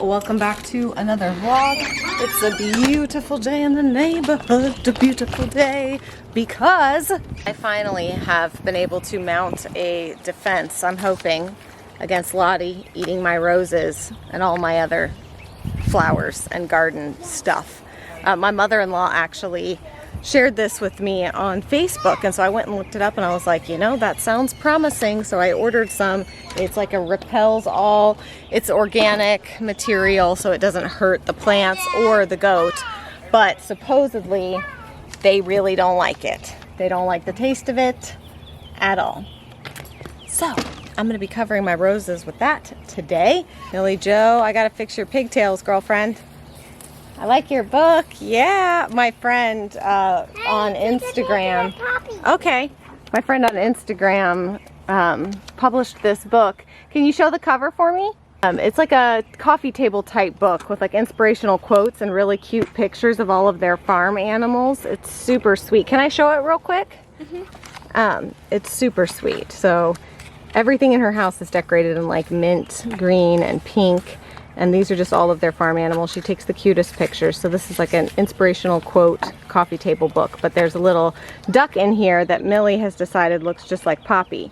Welcome back to another vlog. It's a beautiful day in the neighborhood, a beautiful day because I finally have been able to mount a defense, I'm hoping, against Lottie eating my roses and all my other flowers and garden stuff. My mother-in-law actually shared this with me on Facebook, and so I went and looked it up and I was like, you know, that sounds promising. So I ordered some. It's like a repels all. It's organic material, so it doesn't hurt the plants or the goat, but supposedly they really don't like it. They don't like the taste of it at all. So I'm gonna be covering my roses with that today. Millie Jo, I gotta fix your pigtails, girlfriend. I like your book. Yeah, my friend on Instagram. Okay, my friend on Instagram published this book. Can you show the cover for me? It's like a coffee table type book with like inspirational quotes and really cute pictures of all of their farm animals. It's super sweet. Can I show it real quick? It's super sweet. So everything in her house is decorated in like mint green and pink. And these are just all of their farm animals. She takes the cutest pictures. So this is like an inspirational quote coffee table book. But there's a little duck in here that Millie has decided looks just like Poppy.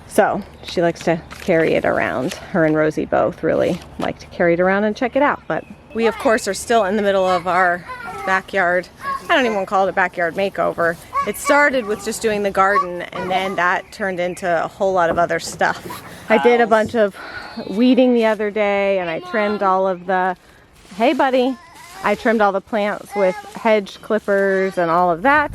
So she likes to carry it around. Her and Rosie both really like to carry it around and check it out. But we, of course, are still in the middle of our backyard. I don't even want to call it a backyard makeover. It started with just doing the garden, and then that turned into a whole lot of other stuff. I did a bunch of weeding the other day, and I trimmed all of the, hey buddy, I trimmed all the plants with hedge clippers and all of that.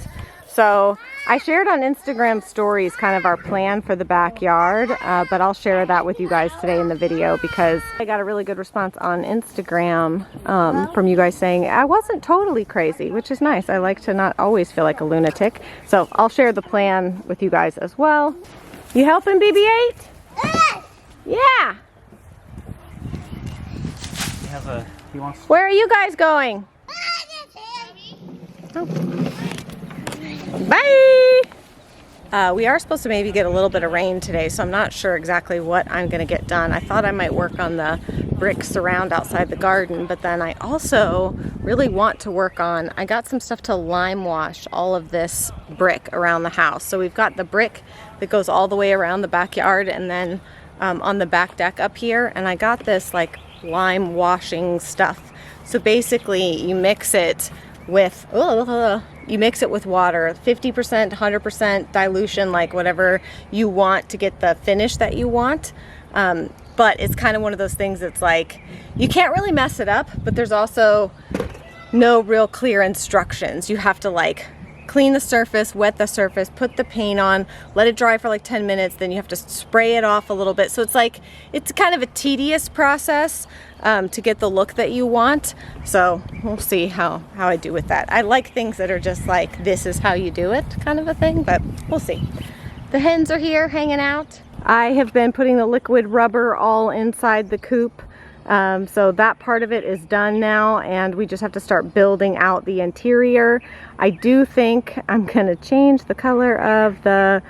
So I shared on Instagram stories kind of our plan for the backyard, but I'll share that with you guys today in the video because I got a really good response on Instagram from you guys saying I wasn't totally crazy, which is nice. I like to not always feel like a lunatic. So I'll share the plan with you guys as well. You helping, BB-8? Yeah. Where are you guys going? Oh. Bye! We are supposed to maybe get a little bit of rain today, so I'm not sure exactly what I'm going to get done. I thought I might work on the brick surround outside the garden, but then I also really want to work on, I got some stuff to lime wash all of this brick around the house. So we've got the brick that goes all the way around the backyard and then on the back deck up here, and I got this like lime washing stuff. So basically you mix it with water, 50%, 100% dilution, like whatever you want to get the finish that you want. But it's kind of one of those things that's like, you can't really mess it up, but there's also no real clear instructions. You have to like clean the surface, wet the surface, put the paint on, let it dry for like 10 minutes, then you have to spray it off a little bit. So it's like, it's kind of a tedious process to get the look that you want. So we'll see how I do with that. I like things that are just like, this is how you do it kind of a thing, but we'll see. The hens are here hanging out. I have been putting the liquid rubber all inside the coop. So that part of it is done now, and we just have to start building out the interior. I do think I'm gonna change the color of the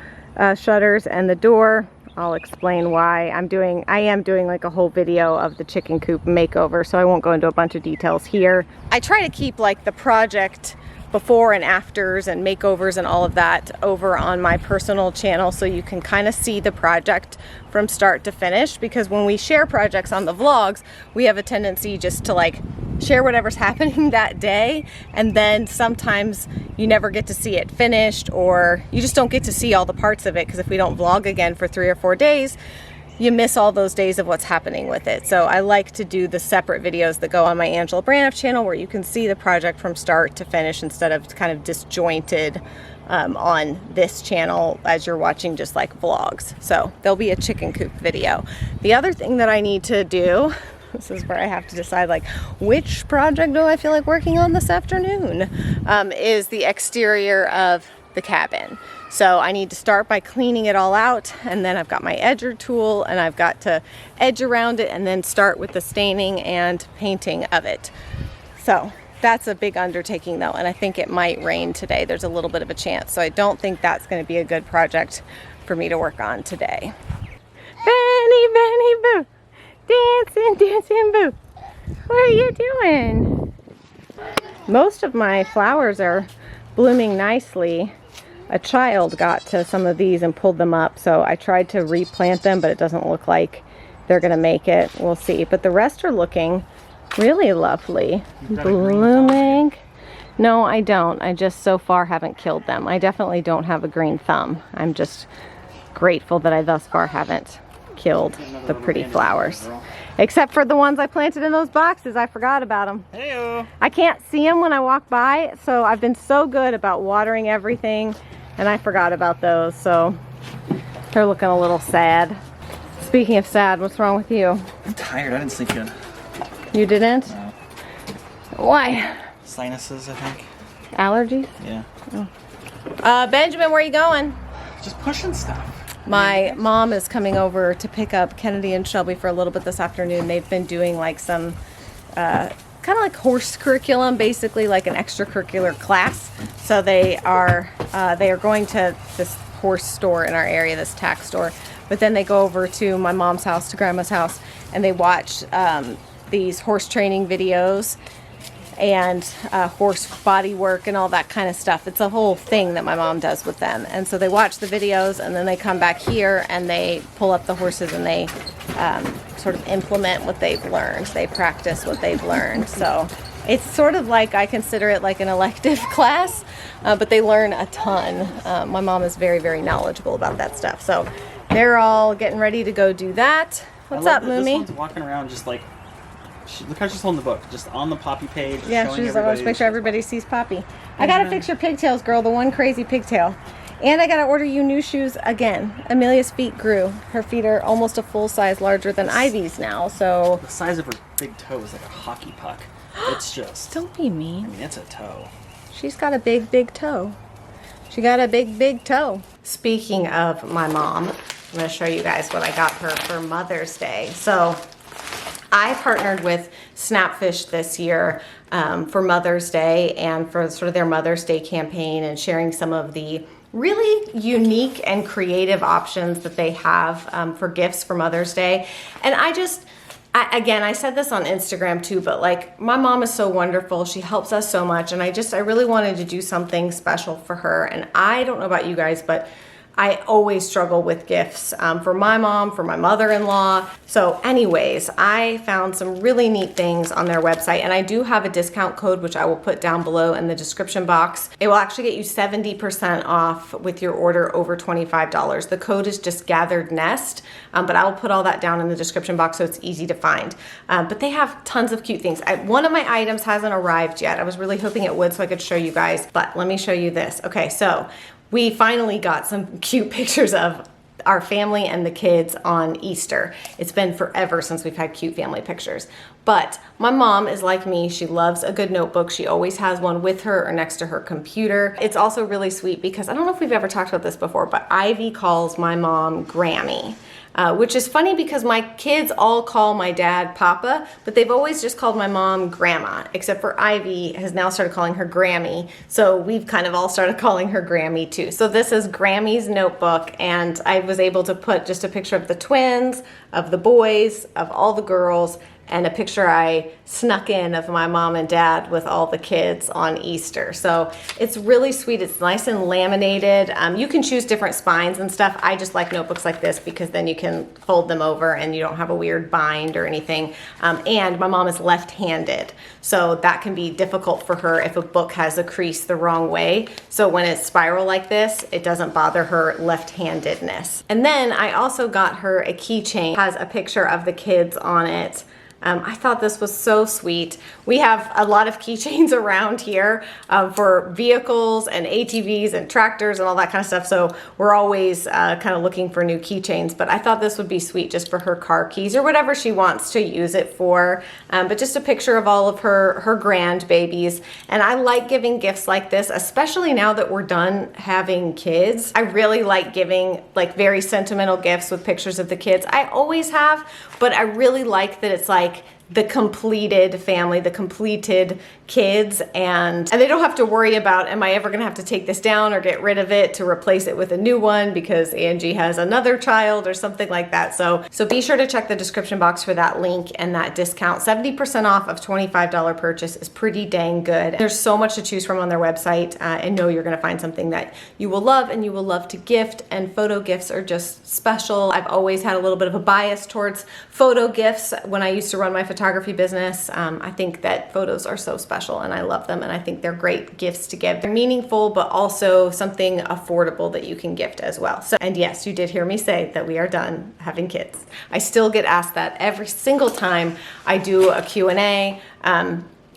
shutters and the door. I'll explain why. I am doing like a whole video of the chicken coop makeover, so I won't go into a bunch of details here. I try to keep like the project before and afters and makeovers and all of that over on my personal channel, so you can kind of see the project from start to finish, because when we share projects on the vlogs, we have a tendency just to like share whatever's happening that day, and then sometimes you never get to see it finished, or you just don't get to see all the parts of it, because if we don't vlog again for 3 or 4 days, you miss all those days of what's happening with it. So I like to do the separate videos that go on my Angela Braniff channel, where you can see the project from start to finish instead of kind of disjointed on this channel as you're watching just like vlogs. So there'll be a chicken coop video. The other thing that I need to do, this is where I have to decide like which project do I feel like working on this afternoon, is the exterior of the cabin. So I need to start by cleaning it all out, and then I've got my edger tool and I've got to edge around it and then start with the staining and painting of it. So that's a big undertaking though, and I think it might rain today. There's a little bit of a chance, so I don't think that's going to be a good project for me to work on today. Benny, Benny, boo, dancing, dancing, boo. What are you doing? Most of my flowers are blooming nicely. A child got to some of these and pulled them up, so I tried to replant them, but it doesn't look like they're gonna make it. We'll see. But the rest are looking really lovely. Blooming. No, I don't. I just so far haven't killed them. I definitely don't have a green thumb. I'm just grateful that I thus far haven't killed the pretty flowers. Except for the ones I planted in those boxes. I forgot about them. Heyo. I can't see them when I walk by, so I've been so good about watering everything, and I forgot about those, so they're looking a little sad. Speaking of sad, what's wrong with you? I'm tired. I didn't sleep good. You didn't? No. Why? Sinuses, I think. Allergies? Yeah. Oh. Benjamin, where are you going? Just pushing stuff. My mom is coming over to pick up Kennedy and Shelby for a little bit this afternoon. They've been doing like some kind of like horse curriculum, basically like an extracurricular class. So they are going to this horse store in our area, this tack store. But then they go over to my mom's house, to Grandma's house, and they watch these horse training videos and horse body work and all that kind of stuff. It's a whole thing that my mom does with them. And so they watch the videos, and then they come back here and they pull up the horses and they sort of implement what they've learned. They practice what they've learned. So it's sort of like, I consider it like an elective class, but they learn a ton. My mom is very, very knowledgeable about that stuff. So they're all getting ready to go do that. What's up, Moomy? This one's walking around just like, look how she's holding the book, just on the Poppy page. Yeah, she's always make sure everybody sees Poppy. I gotta fix your pigtails, girl, the one crazy pigtail. And I gotta order you new shoes again. Amelia's feet grew. Her feet are almost a full size larger than Ivy's now, so. The size of her big toe is like a hockey puck. It's just. Don't be mean. I mean, it's a toe. She's got a big, big toe. She got a big, big toe. Speaking of my mom, I'm gonna show you guys what I got her for Mother's Day. So I partnered with Snapfish this year for Mother's Day and for sort of their Mother's Day campaign and sharing some of the really unique and creative options that they have for gifts for Mother's Day. And again, I said this on Instagram too, but like my mom is so wonderful. She helps us so much. And I really wanted to do something special for her. And I don't know about you guys, but I always struggle with gifts for my mom, for my mother-in-law. So anyways, I found some really neat things on their website, and I do have a discount code, which I will put down below in the description box. It will actually get you 70% off with your order over $25. The code is just Gathered Nest, but I will put all that down in the description box so it's easy to find. But they have tons of cute things. One of my items hasn't arrived yet. I was really hoping it would so I could show you guys, but let me show you this. Okay, so we finally got some cute pictures of our family and the kids on Easter. It's been forever since we've had cute family pictures. But my mom is like me. She loves a good notebook. She always has one with her or next to her computer. It's also really sweet because I don't know if we've ever talked about this before, but Ivy calls my mom Grammy. Which is funny because my kids all call my dad Papa, but they've always just called my mom Grandma, except for Ivy has now started calling her Grammy. So we've kind of all started calling her Grammy too. So this is Grammy's notebook, and I was able to put just a picture of the twins, of the boys, of all the girls, and a picture I snuck in of my mom and dad with all the kids on Easter. So it's really sweet. It's nice and laminated. You can choose different spines and stuff. I just like notebooks like this because then you can fold them over and you don't have a weird bind or anything. And my mom is left-handed, so that can be difficult for her if a book has a crease the wrong way. So when it's spiral like this, it doesn't bother her left-handedness. And then I also got her a keychain. It has a picture of the kids on it. I thought this was so sweet. We have a lot of keychains around here for vehicles and ATVs and tractors and all that kind of stuff. So we're always kind of looking for new keychains. But I thought this would be sweet just for her car keys or whatever she wants to use it for. But just a picture of all of her grandbabies. And I like giving gifts like this, especially now that we're done having kids. I really like giving like very sentimental gifts with pictures of the kids. I always have, but I really like that it's like the completed family, the completed kids, and they don't have to worry about, am I ever gonna have to take this down or get rid of it to replace it with a new one because Angie has another child or something like that. So be sure to check the description box for that link and that discount. 70% off of $25 purchase is pretty dang good. There's so much to choose from on their website, and know you're gonna find something that you will love and you will love to gift, and photo gifts are just special. I've always had a little bit of a bias towards photo gifts when I used to run my photography business. I think that photos are so special and I love them, and I think they're great gifts to give. They're meaningful, but also something affordable that you can gift as well. So, and yes, you did hear me say that we are done having kids. I still get asked that every single time I do a Q&A.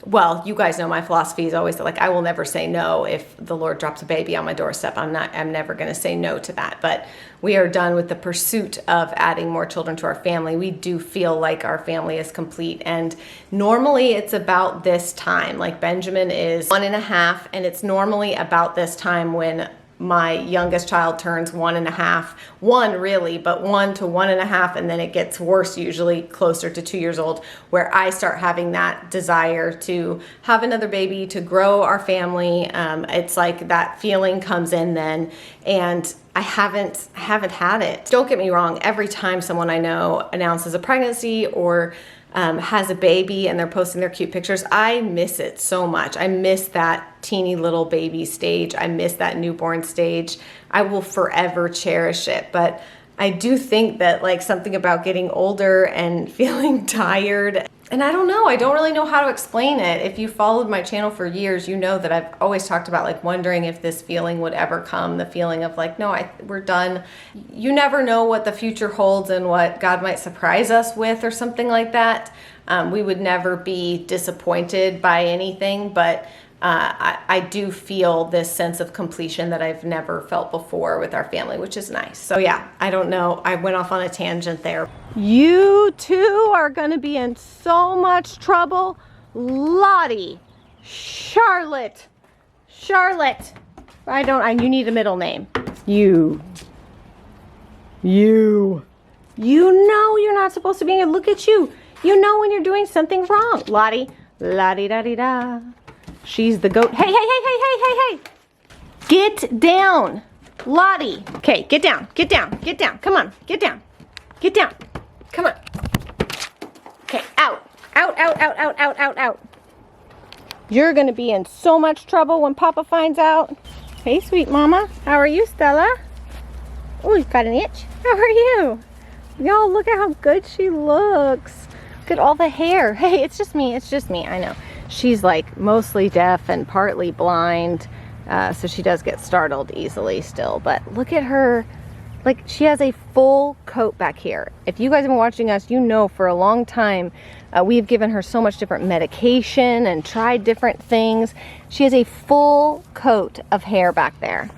Well, you guys know my philosophy is always like, I will never say no if the Lord drops a baby on my doorstep. I'm never going to say no to that. But we are done with the pursuit of adding more children to our family. We do feel like our family is complete. And normally it's about this time. Like Benjamin is 1.5, and it's normally about this time when my youngest child turns 1.5, one really, but 1 to 1.5, and then it gets worse, usually closer to 2 years old, where I start having that desire to have another baby, to grow our family. It's like that feeling comes in then, and I haven't had it. Don't get me wrong, every time someone I know announces a pregnancy or has a baby and they're posting their cute pictures, I miss it so much. I miss that teeny little baby stage. I miss that newborn stage. I will forever cherish it. But I do think that like something about getting older and feeling tired, and I don't know, I don't really know how to explain it. If you followed my channel for years, you know that I've always talked about like wondering if this feeling would ever come, the feeling of like, no, we're done. You never know what the future holds and what God might surprise us with or something like that. We would never be disappointed by anything, but I do feel this sense of completion that I've never felt before with our family, which is nice. So yeah, I don't know. I went off on a tangent there. You two are going to be in so much trouble. Lottie, Charlotte. You need a middle name. You know you're not supposed to be here. Look at you. You know when you're doing something wrong. Lottie, la-di-da-di-da. She's the goat. Hey. Get down. Lottie. Okay, get down. Come on, get down. Come on. Okay, out. You're gonna be in so much trouble when Papa finds out. Hey, sweet mama. How are you, Stella? Oh, you've got an itch. How are you? Y'all, look at how good she looks. Look at all the hair. Hey, it's just me, I know. She's like mostly deaf and partly blind, so she does get startled easily still, but look at her. Like, she has a full coat back here. If you guys have been watching us, you know for a long time we've given her so much different medication and tried different things. She has a full coat of hair back there.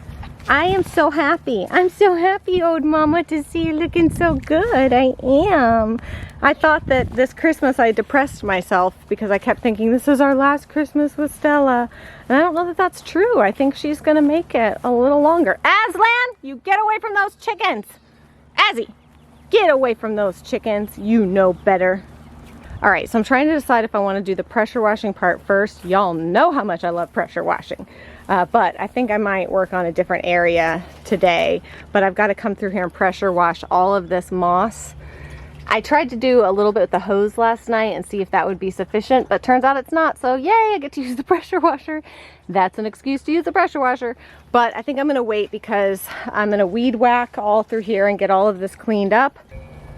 I am so happy. I'm so happy, old mama, to see you looking so good. I am. I thought that this Christmas I depressed myself because I kept thinking this is our last Christmas with Stella. And I don't know that that's true. I think she's gonna make it a little longer. Aslan, you get away from those chickens. Azzy, get away from those chickens. You know better. All right, so I'm trying to decide if I want to do the pressure washing part first. Y'all know how much I love pressure washing. But I think I might work on a different area today. But I've got to come through here and pressure wash all of this moss. I tried to do a little bit with the hose last night and see if that would be sufficient, but turns out it's not. So yay, I get to use the pressure washer. That's an excuse to use the pressure washer. But I think I'm gonna wait because I'm gonna weed whack all through here and get all of this cleaned up.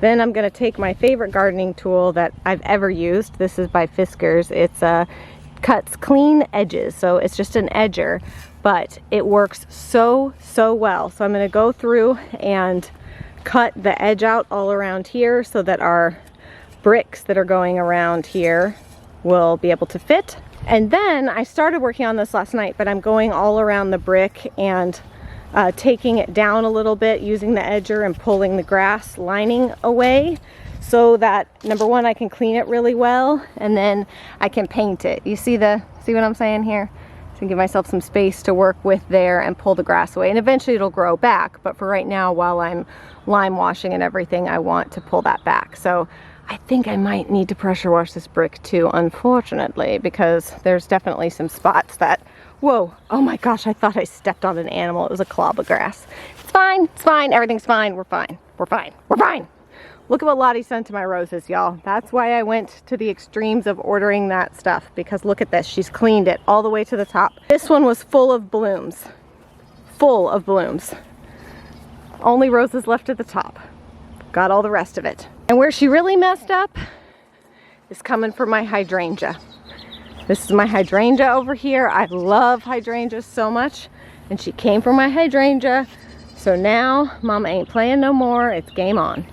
Then I'm gonna take my favorite gardening tool that I've ever used. This is by Fiskars. It's cuts clean edges, so it's just an edger, but it works so well. So I'm gonna go through and cut the edge out all around here so that our bricks that are going around here will be able to fit. And then I started working on this last night, but I'm going all around the brick and taking it down a little bit using the edger and pulling the grass lining away so that, number one, I can clean it really well, and then I can paint it. You see what I'm saying here? So give myself some space to work with there and pull the grass away, and eventually it'll grow back. But for right now, while I'm lime washing and everything, I want to pull that back. So I think I might need to pressure wash this brick too, unfortunately, because there's definitely some spots that, whoa, oh my gosh, I thought I stepped on an animal. It was a clob of grass. It's fine, everything's fine, we're fine, we're fine, we're fine. Look at what Lottie sent to my roses, y'all. That's why I went to the extremes of ordering that stuff, because look at this, she's cleaned it all the way to the top. This one was full of blooms, full of blooms. Only roses left at the top. Got all the rest of it. And where she really messed up is coming from my hydrangea. This is my hydrangea over here. I love hydrangeas so much, and she came from my hydrangea. So now Mama ain't playing no more. It's game on.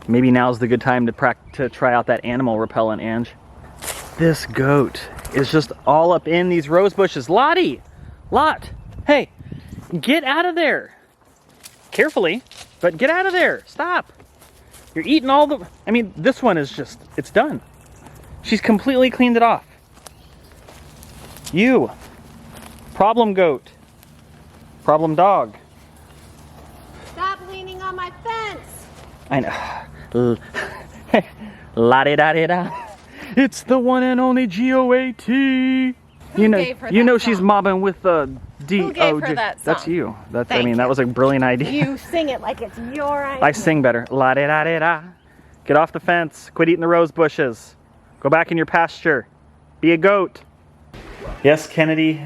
Maybe now's the good time to try out that animal repellent, Ange. This goat is just all up in these rose bushes. Lottie! Lot! Hey, get out of there! Carefully, but get out of there. Stop. You're eating all the... I mean, this one is just... It's done. She's completely cleaned it off. You. Problem goat. Problem dog. Stop leaning on my fence. I know. La-di-da-di-da. It's the one and only G-O-A-T. You know she's mobbing with the Who gave her that song? That's you. Thank you. That was a brilliant idea. You sing it like it's your idea. I sing better. La-di-da-di-da. Get off the fence. Quit eating the rose bushes. Go back in your pasture. Be a goat. Yes, Kennedy.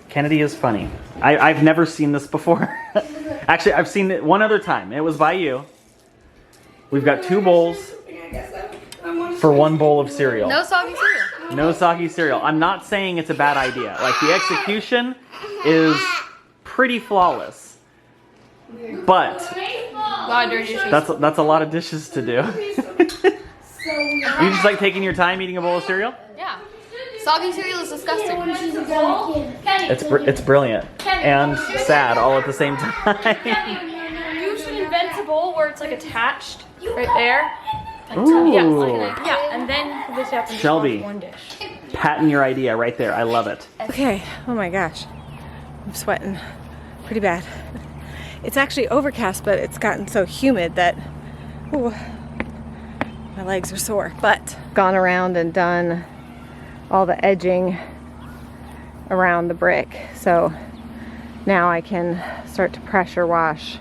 Kennedy is funny. I've never seen this before. Actually, I've seen it one other time. It was by you. We've got 2 bowls for 1 bowl of cereal. No soggy cereal. No soggy cereal. I'm not saying it's a bad idea. Like, the execution is pretty flawless. But that's a lot of dishes to do. You just like taking your time eating a bowl of cereal? Yeah. Soggy cereal is disgusting. It's brilliant and sad all at the same time. You should invent a bowl where it's like attached right there. Ooh. Yeah, and then this happens Shelby, one dish. patent your idea right there. I love it. Okay, oh my gosh. I'm sweating pretty bad. It's actually overcast, but it's gotten so humid that ooh, my legs are sore. But gone around and done all the edging around the brick. So now I can start to pressure wash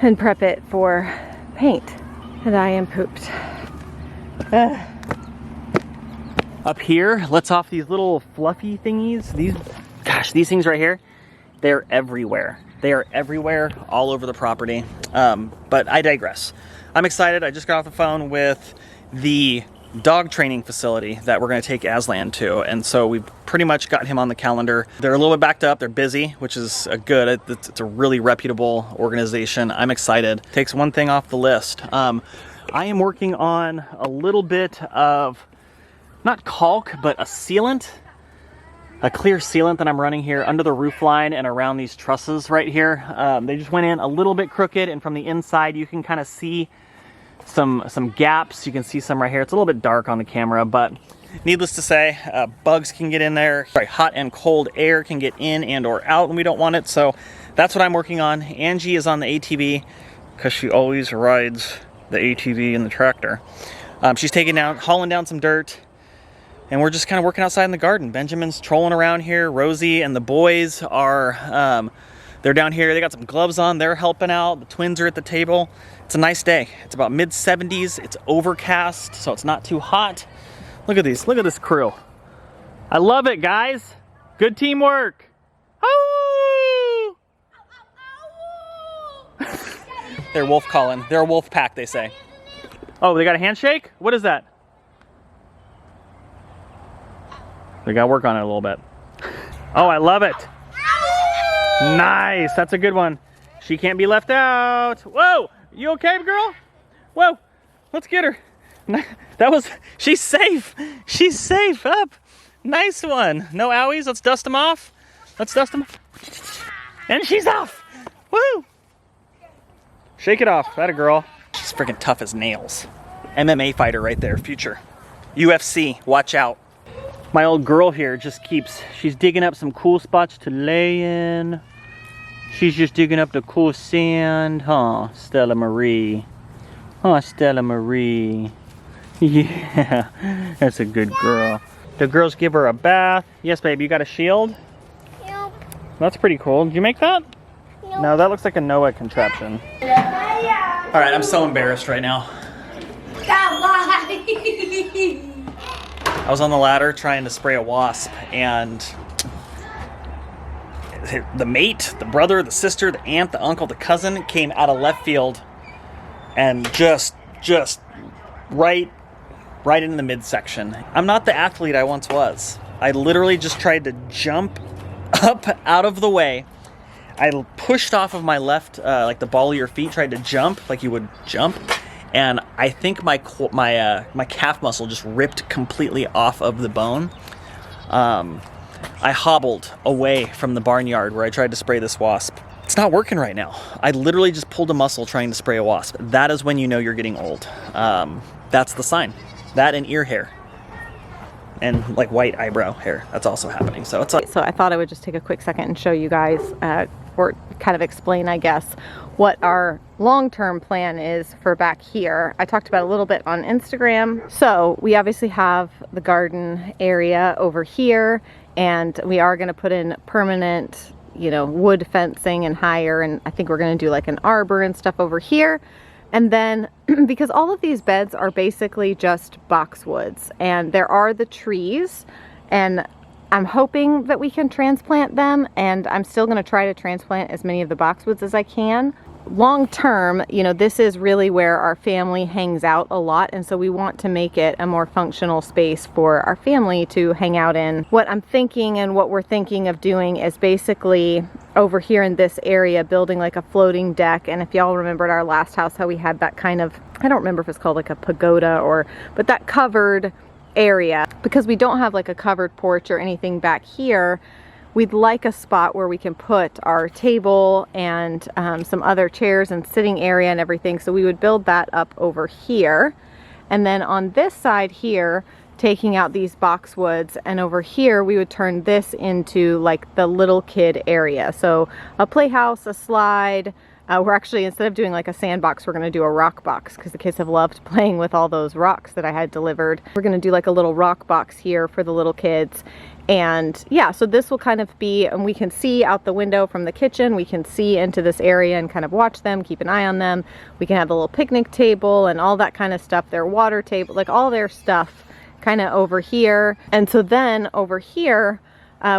and prep it for paint. And I am pooped. Ugh. Up here, let's off these little fluffy thingies. These things right here, they're everywhere. They are everywhere, all over the property. But I digress. I'm excited. I just got off the phone with the dog training facility that we're going to take Aslan to, and so we've pretty much got him on the calendar. They're a little bit backed up. They're busy, which is good. It's a really reputable organization. I'm excited. Takes one thing off the list. I am working on a little bit of not caulk, but a sealant, a clear sealant that I'm running here under the roof line and around these trusses right here. They just went in a little bit crooked, and from the inside you can kind of see some gaps. You can see some right here. It's a little bit dark on the camera, but needless to say, bugs can get in there. Sorry, hot and cold air can get in and or out, and we don't want it. So that's what I'm working on. Angie is on the ATV because she always rides the ATV and the tractor. She's hauling down some dirt, and we're just kind of working outside in the garden. Benjamin's trolling around here. Rosie and the boys are they're down here. They got some gloves on. They're helping out. The twins are at the table. It's a nice day. It's about mid-70s. It's overcast, so it's not too hot. Look at these. Look at this crew. I love it, guys. Good teamwork. Oh! They're wolf calling. They're a wolf pack, they say. Oh, they got a handshake? What is that? We got to work on it a little bit. Oh, I love it. Nice. That's a good one. She can't be left out. Whoa. You okay, girl? Whoa. Let's get her. She's safe. She's safe. Up. Nice one. No owies. Let's dust them off. Let's dust them off. And she's off. Woo. Shake it off. That a girl. She's freaking tough as nails. MMA fighter right there. Future. UFC. Watch out. My old girl here she's digging up some cool spots to lay in. She's just digging up the cool sand, huh, Stella Marie? Oh, Stella Marie. Yeah, that's a good girl. The girls give her a bath. Yes, babe, you got a shield? Nope. That's pretty cool. Did you make that? Nope. No, that looks like a Noah contraption. All right, I'm so embarrassed right now. I was on the ladder trying to spray a wasp, and the mate, the brother, the sister, the aunt, the uncle, the cousin came out of left field and just right into the midsection. I'm not the athlete I once was. I literally just tried to jump up out of the way. I pushed off of my left, like the ball of your feet, tried to jump like you would jump, and I think my calf muscle just ripped completely off of the bone. I hobbled away from the barnyard where I tried to spray this wasp. It's not working right now. I literally just pulled a muscle trying to spray a wasp. That is when you know you're getting old. That's the sign. That and ear hair. And like white eyebrow hair. That's also happening. So it's like. So I thought I would just take a quick second and show you guys, or kind of explain, I guess, what our long-term plan is for back here. I talked about a little bit on Instagram. So we obviously have the garden area over here, and we are going to put in permanent, you know, wood fencing and higher, and I think we're going to do like an arbor and stuff over here. And then because all of these beds are basically just boxwoods, and there are the trees, and I'm hoping that we can transplant them, and I'm still going to try to transplant as many of the boxwoods as I can. Long term, you know, this is really where our family hangs out a lot, and so we want to make it a more functional space for our family to hang out in. What I'm thinking and what we're thinking of doing is basically over here in this area building like a floating deck. And if y'all remembered our last house, how we had that kind of, I don't remember if it's called like a pagoda but that covered area, because we don't have like a covered porch or anything back here. We'd like a spot where we can put our table and some other chairs and sitting area and everything. So we would build that up over here. And then on this side here, taking out these boxwoods, and over here we would turn this into like the little kid area. So a playhouse, a slide. We're actually, instead of doing like a sandbox, we're going to do a rock box, because the kids have loved playing with all those rocks that I had delivered. We're going to do like a little rock box here for the little kids. And yeah, so this will kind of be, and we can see out the window from the kitchen, we can see into this area and kind of watch them, keep an eye on them. We can have a little picnic table and all that kind of stuff, their water table, like all their stuff kind of over here. And so then over here,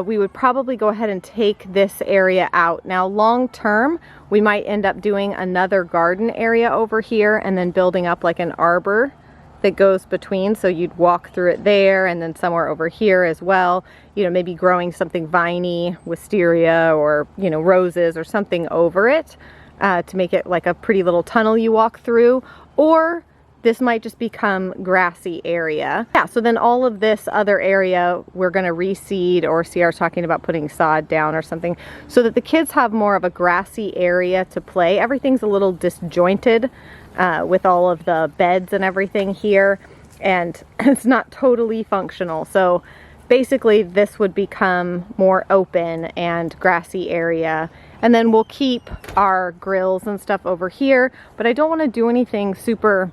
we would probably go ahead and take this area out. Now long term, we might end up doing another garden area over here and then building up like an arbor that goes between, so you'd walk through it there, and then somewhere over here as well, you know, maybe growing something viney, wisteria, or, you know, roses or something over it to make it like a pretty little tunnel you walk through. Or this might just become grassy area. Yeah, so then all of this other area we're going to reseed, or Sierra's talking about putting sod down or something, so that the kids have more of a grassy area to play. Everything's a little disjointed with all of the beds and everything here, and it's not totally functional. So basically this would become more open and grassy area, and then we'll keep our grills and stuff over here, but I don't want to do anything super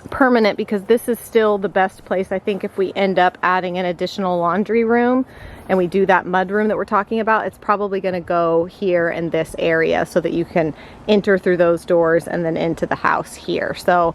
permanent, because this is still the best place. I think if we end up adding an additional laundry room and we do that mud room that we're talking about, it's probably going to go here in this area so that you can enter through those doors and then into the house here. So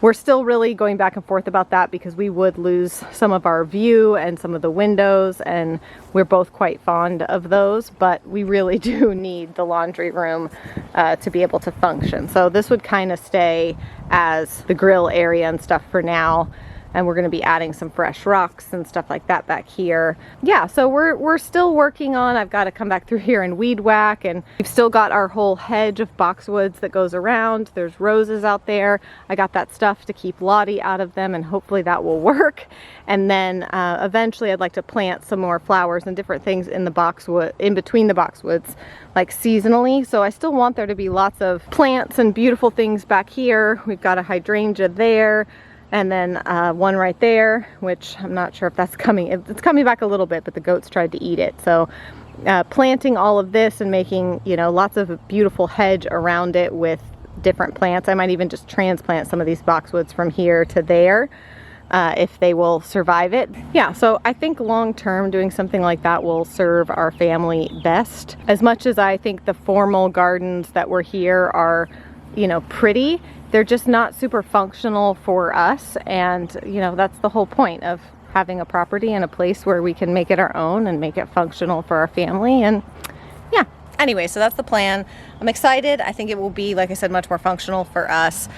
we're still really going back and forth about that, because we would lose some of our view and some of the windows, and we're both quite fond of those, but we really do need the laundry room to be able to function. So this would kind of stay as the grill area and stuff for now. And we're going to be adding some fresh rocks and stuff like that back here. Yeah, so we're still working on, I've got to come back through here and weed whack, and we've still got our whole hedge of boxwoods that goes around. There's roses out there. I got that stuff to keep Lottie out of them, and hopefully that will work. And then eventually I'd like to plant some more flowers and different things in the boxwood, in between the boxwoods, like seasonally. So I still want there to be lots of plants and beautiful things back here. We've got a hydrangea there. And then one right there, which I'm not sure if that's coming. It's coming back a little bit, but the goats tried to eat it. So planting all of this and making, you know, lots of beautiful hedge around it with different plants. I might even just transplant some of these boxwoods from here to there if they will survive it. Yeah, so I think long term doing something like that will serve our family best. As much as I think the formal gardens that were here are, you know, pretty, they're just not super functional for us. And, you know, that's the whole point of having a property and a place where we can make it our own and make it functional for our family. And yeah, anyway, so that's the plan. I'm excited. I think it will be, like I said, much more functional for us.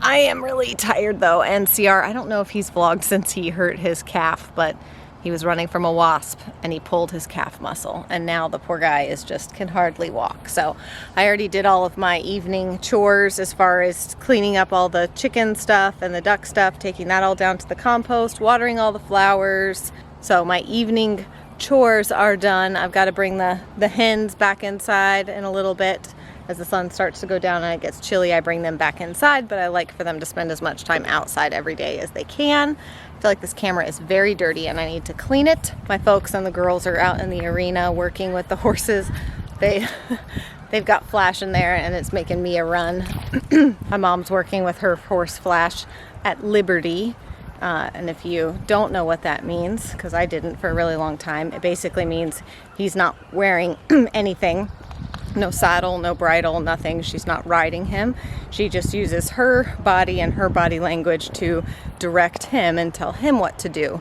I am really tired though, and CR, I don't know if he's vlogged since he hurt his calf, but he was running from a wasp and he pulled his calf muscle, and now the poor guy is just can hardly walk. So I already did all of my evening chores as far as cleaning up all the chicken stuff and the duck stuff, taking that all down to the compost, watering all the flowers. So my evening chores are done. I've got to bring the hens back inside in a little bit. As the sun starts to go down and it gets chilly, I bring them back inside, but I like for them to spend as much time outside every day as they can. I feel like this camera is very dirty and I need to clean it. My folks and the girls are out in the arena working with the horses. They've got Flash in there and it's making me a run. My mom's working with her horse Flash at Liberty. And if you don't know what that means, because I didn't for a really long time, it basically means he's not wearing anything. No saddle, no bridle, nothing. She's not riding him. She just uses her body and her body language to direct him and tell him what to do.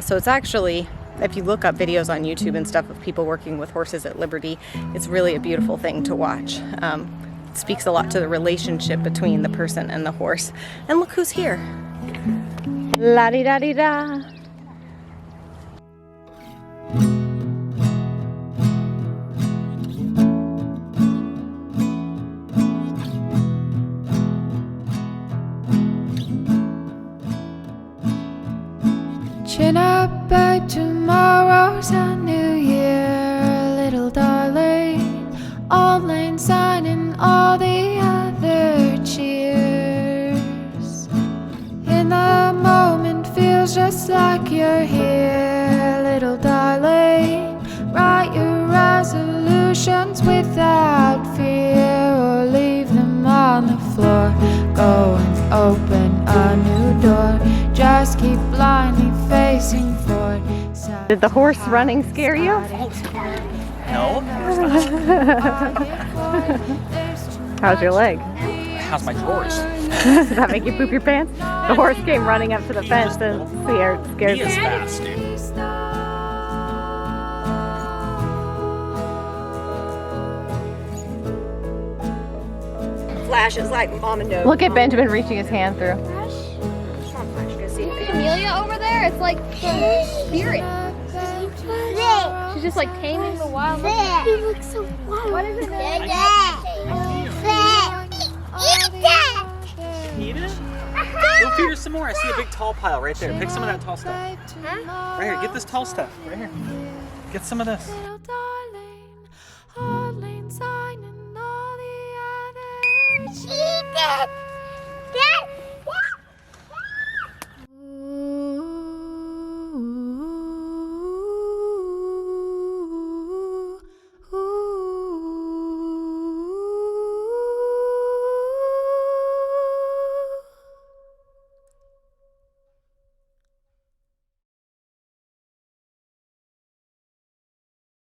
So it's actually, if you look up videos on YouTube and stuff of people working with horses at Liberty, it's really a beautiful thing to watch. It speaks a lot to the relationship between the person and the horse. And look who's here. La-di-da-di-da. Chin up, babe, tomorrow's a new year, little darling. All Lane signing all the other cheers. In the moment feels just like you're here, little darling. Write your resolutions without fear, or leave them on the floor. Go and open a new door. Just keep blindly facing forward. Did the horse running scare you? No. How's your leg? How's my drawers? Does that make you poop your pants? The horse came running up to the fence and scared He is fast, dude. Flash is like mom and no. Look at Benjamin reaching his hand through. Amelia over there, it's like her spirit. She's just like taming the wild. He looks so wild. What is it? Eat it? Go feed her some more. I see a big tall pile right there. Pick some of that tall stuff. Huh? Right here. Get this tall stuff. Right here. Get some of this. Little darling, all Lane signing all the other cheers. Eat it.